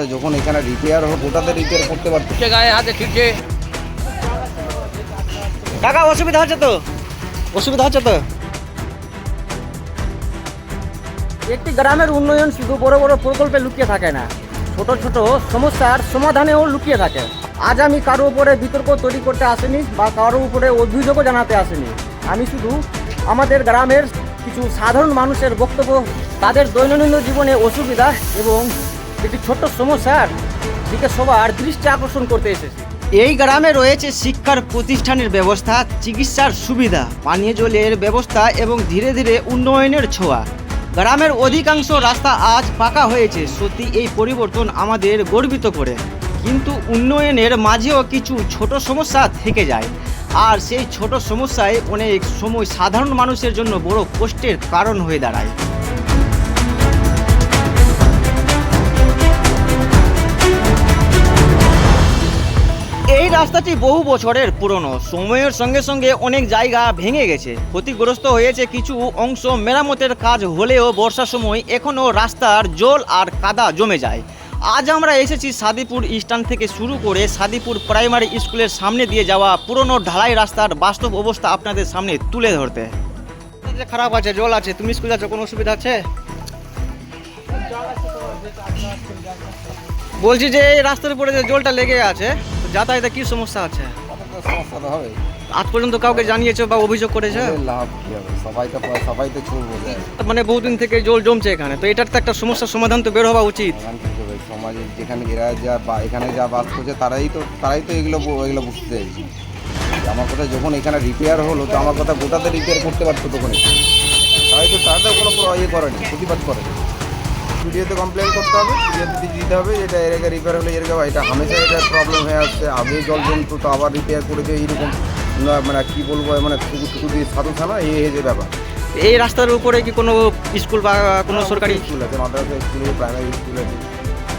যখন এখানে রিপেয়ার হোক ওটাতে রিপেয়ার করতে পারতো। গায়ে হাতে ঠিকছে। কাকা অসুবিধা হচ্ছে তো? একটি গ্রামের উন্নয়ন শুধু বড় বড় প্রকল্পে লুকিয়ে থাকে না, ছোট ছোট সমস্যার সমাধানেও লুকিয়ে থাকে। আজ আমি কারো উপরে বিতর্ক তৈরি করতে আসিনি বা কারো উপরে অভিযোগও জানাতে আসিনি। আমি শুধু আমাদের গ্রামের কিছু সাধারণ মানুষের বক্তব্য, তাদের দৈনন্দিন জীবনে অসুবিধা এবং একটি ছোট্ট সমস্যার দিকে সবার দৃষ্টি আকর্ষণ করতে এসেছি। এই গ্রামে রয়েছে শিক্ষার প্রতিষ্ঠানের ব্যবস্থা, চিকিৎসার সুবিধা, পানীয় জলের ব্যবস্থা এবং ধীরে ধীরে উন্নয়নের ছোঁয়া। গ্রামের অধিকাংশ রাস্তা আজ পাকা হয়েছে। সত্যি এই পরিবর্তন আমাদের গর্বিত করে, কিন্তু উন্নয়নের মাঝেও কিছু ছোট সমস্যা থেকে যায়, আর সেই ছোট সমস্যায় অনেক সময় সাধারণ মানুষের জন্য বড় কষ্টের কারণ হয়ে দাঁড়ায়। এই রাস্তাটি বহু বছরের পুরনো, সময়ের সঙ্গে সঙ্গে অনেক জায়গা ভেঙে গেছে, ক্ষতিগ্রস্ত হয়েছে, কিছু অংশ মেরামতের কাজ হলেও বর্ষার সময় এখনও রাস্তার জল আর কাদা জমে যায়। আজ আমরা এসেছি সাদিপুর স্ট্যান্ড থেকে শুরু করে সাদিপুর প্রাইমারি স্কুলের সামনে দিয়ে যাওয়া পুরনো ঢালাই রাস্তার বাস্তব অবস্থা আপনাদের সামনে তুলে ধরতে। খারাপ আছে, জল আছে, তুমি স্কুল যাচ্ছ, কোনো অসুবিধা আছে? বলছি যে এই রাস্তার উপরে যে জলটা লেগে আছে, যাতায়াতে কি সমস্যা আছে? সমস্যা তো হবে। আজ পর্যন্ত কাউকে জানিয়েছো বা অভিযোগ করেছে? লাভ কি হবে, সবাই তো চুল বোঝে। মানে বহুদিন থেকে জল জমছে এখানে, তো এটার তো একটা সমস্যার সমাধান তো বের হওয়া উচিত। সমাজে যেখানে এরা যা বা এখানে যা বাস করছে তারাই তো এগুলো বুঝতে চাইছে। আমার কথা যখন এখানে রিপেয়ার হলো, তো আমার কথা গোটাতে রিপেয়ার করতে পারতো তখনই। তারা কোনো ইয়ে করেনি, প্রতিবাদ করেনি। ভিডিওতে কমপ্লেন করতে হবে, ভিডিওতে দিতে হবে যেটা এর আগে রিপেয়ার হলে এটা হামেশা এটা প্রবলেম হয়ে আসছে। আগে জল জমতো, তো আবার রিপেয়ার করে দিয়ে এইরকম মানে কী বলবো, মানে টুকু দিয়ে সাধু থানা এই যে ব্যাপার। এই রাস্তার উপরে কি কোনো স্কুল বা কোনো সরকারি স্কুল আছে, মাদ্রাসা স্কুল, প্রাইমারি স্কুল আছে,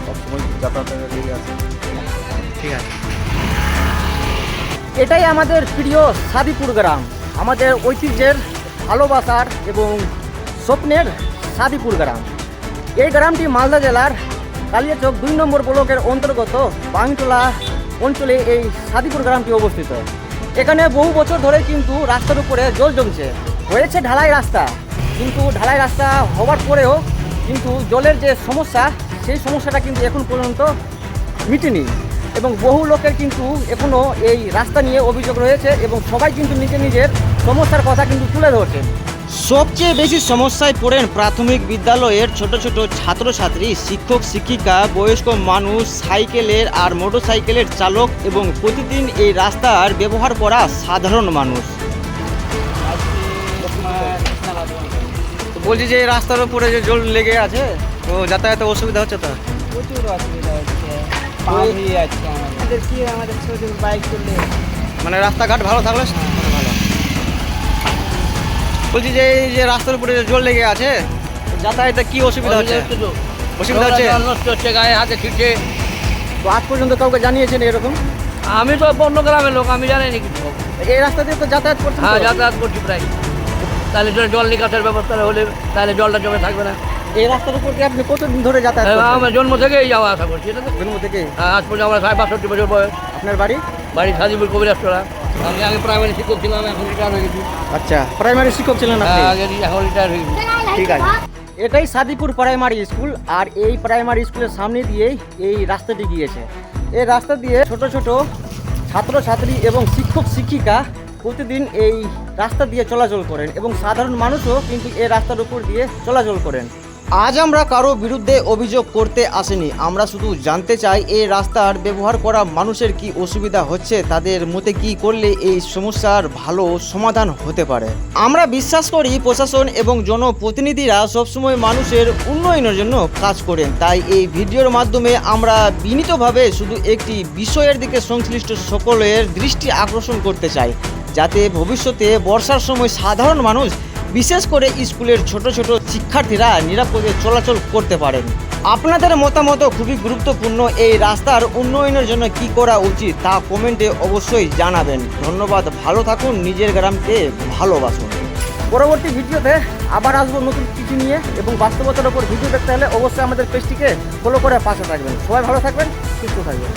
সবসময় যাতায়াতের লেগে আছে। ঠিক আছে। এটাই আমাদের প্রিয় সাদিপুর গ্রাম, আমাদের ঐতিহ্যের, ভালোবাসার এবং স্বপ্নের সাদিপুর গ্রাম। এই গ্রামটি মালদা জেলার কালিয়াচক 2 নম্বর ব্লকের অন্তর্গত বাংটোলা অঞ্চলে এই সাদিপুর গ্রামটি অবস্থিত। এখানে বহু বছর ধরে কিন্তু রাস্তার উপরে জল জমছে। হয়েছে ঢালাই রাস্তা, কিন্তু ঢালাই রাস্তা হওয়ার পরেও কিন্তু জলের যে সমস্যা, সেই সমস্যাটা কিন্তু এখন পর্যন্ত মিটেনি, এবং বহু লোকের কিন্তু এখনও এই রাস্তা নিয়ে অভিযোগ রয়েছে এবং সবাই কিন্তু নিজের সমস্যার কথা কিন্তু তুলে ধরছেন। সবচেয়ে বেশি সমস্যায় পড়েন প্রাথমিক বিদ্যালয়ের ছোট ছোট ছাত্রছাত্রী, শিক্ষক শিক্ষিকা, বয়স্ক মানুষ, সাইকেলের আর মোটরসাইকেলের চালক এবং প্রতিদিন এই রাস্তার ব্যবহার করা সাধারণ মানুষ। বলছি যে এই রাস্তার উপরে যে জল লেগে আছে, তো যাতায়াতে অসুবিধা হচ্ছে তো? প্রচুর অসুবিধা হচ্ছে, পানি আছে আমাদের ছোট বাইক চললে। মানে রাস্তাঘাট ভালো থাকলে ভালো। বলছি যে এই যে রাস্তার উপরে জল লেগে আছে, যাতায়াতে কি অসুবিধা হচ্ছে? নষ্ট হচ্ছে, গায়ে হাতে ঠিকছে। তো আজ পর্যন্ত কাউকে জানিয়েছেন এরকম? আমি তো অন্য গ্রামের লোক, আমি জানি কিছু। এই রাস্তা দিয়ে তো যাতায়াত করছেন? হ্যাঁ, যাতায়াত করছি প্রায়। তাহলে জল নিকাশের ব্যবস্থা হলে তাহলে জলটা জমে থাকবে না। এই রাস্তার উপর কি আপনি কতদিন ধরে যাতায়াত করছেন? আমার জন্ম থেকেই যাওয়া আসা করছি। জন্ম থেকে? হ্যাঁ, আজ পর্যন্ত আমার 65 বছর বয়স। আপনার বাড়ি? সাদিপুর কবিরাজটোলা। আমি আগে প্রাইমারি শিক্ষক ছিলাম, এখন রিটায়ার হয়ে গেছি। আচ্ছা, প্রাইমারি শিক্ষক ছিলেন আপনি? আগে, এখন রিটায়ার হয়ে গেছি। ঠিক আছে। এটাই সাদিপুর প্রাইমারি স্কুল, আর এই প্রাইমারি স্কুলের সামনে দিয়েই এই রাস্তাটি গিয়েছে। এই রাস্তা দিয়ে ছোট ছোট ছাত্রছাত্রী এবং শিক্ষক শিক্ষিকা প্রতিদিন এই রাস্তা দিয়ে চলাচল করেন, এবং সাধারণ মানুষও কিন্তু এই রাস্তার উপর দিয়ে চলাচল করেন। আজ আমরা কারো বিরুদ্ধে অভিযোগ করতে আসিনি, আমরা শুধু জানতে চাই এই রাস্তার ব্যবহার করা মানুষের কি অসুবিধা হচ্ছে, তাদের মতে কি করলে এই সমস্যার ভালো সমাধান হতে পারে। আমরা বিশ্বাস করি প্রশাসন এবং জনপ্রতিনিধিরা সবসময় মানুষের উন্নয়নের জন্য কাজ করেন, তাই এই ভিডিওর মাধ্যমে আমরা বিনীতভাবে শুধু একটি বিষয়ের দিকে সংশ্লিষ্ট সকলের দৃষ্টি আকর্ষণ করতে চাই, যাতে ভবিষ্যতে বর্ষার সময় সাধারণ মানুষ, বিশেষ করে স্কুলের ছোট ছোট শিক্ষার্থীরা নিরাপদে চলাচল করতে পারেন। আপনাদের মতামত খুবই গুরুত্বপূর্ণ। এই রাস্তার উন্নয়নের জন্য কি করা উচিত তা কমেন্টে অবশ্যই জানাবেন। ধন্যবাদ, ভালো থাকুন, নিজের গ্রামকে ভালোবাসুন। পরবর্তী ভিডিওতে আবার আসবো নতুন কিছু নিয়ে, এবং বাস্তবতার ওপর ভিডিও দেখতে হলে অবশ্যই আমাদের পেজটিকে ফলো করে পাশে থাকবেন। সবাই ভালো থাকবেন, সুস্থ থাকবেন।